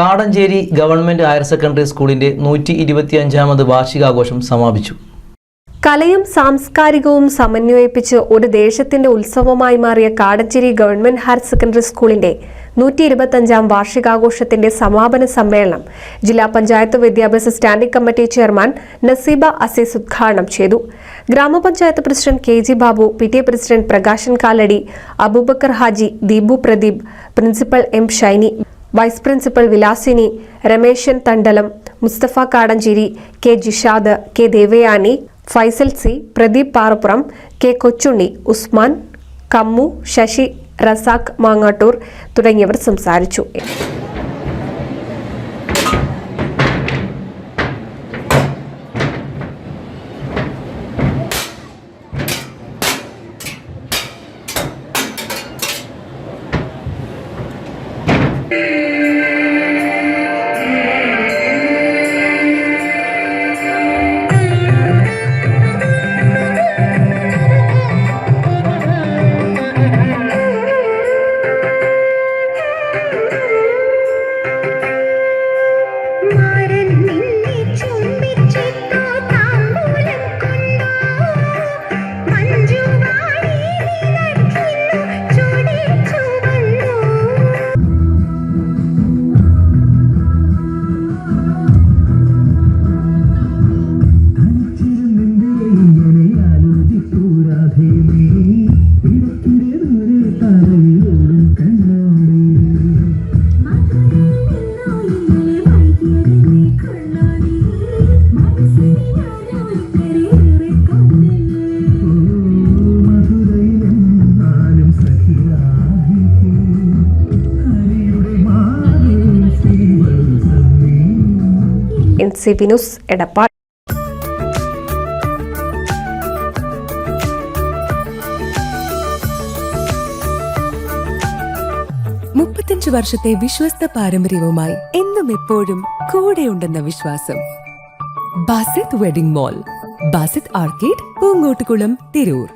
Kadancheri government higher secondary സ്കൂളിന്റെ 125ാമത് വാർഷികാഘോഷം സമാപിച്ചു. കലയും സാംസ്കാരികവും സമന്വയിപ്പിച്ച് ഒരു ദേശത്തിന്റെ ഉത്സവമായി മാറിയ കാടഞ്ചേരി ഗവൺമെന്റ് ഹയർ സെക്കൻഡറി സ്കൂളിന്റെ 125ാം വാർഷികാഘോഷത്തിന്റെ സമാപന സമ്മേളനം ജില്ലാ പഞ്ചായത്ത് വിദ്യാഭ്യാസ standing committee chairman Naseeba Aziz ഉദ്ഘാടനം ചെയ്തു. ഗ്രാമപഞ്ചായത്ത് president K G Babu, PTA president Prakashan Kaladi, Aboobacker Haji, Deepu Pradeep, principal M Shiny, vice principal Vilasini, Rameshan Thandalam, Musthafa Kadancheri, K Jishad, K Devayani, Faisal C, Pradeep Parappuram, K Kochunni, Usman, Kammu, Sasi, Razak Mangattoor തുടങ്ങിയവർ സംസാരിച്ചു. NCB news Edappal. വർഷത്തെ വിശ്വസ്ത പാരമ്പര്യവുമായി എന്നും എപ്പോഴും കൂടെയുണ്ടെന്ന വിശ്വാസം. Basith wedding mall, Basith arcade, Poonkottukulam, Tirur.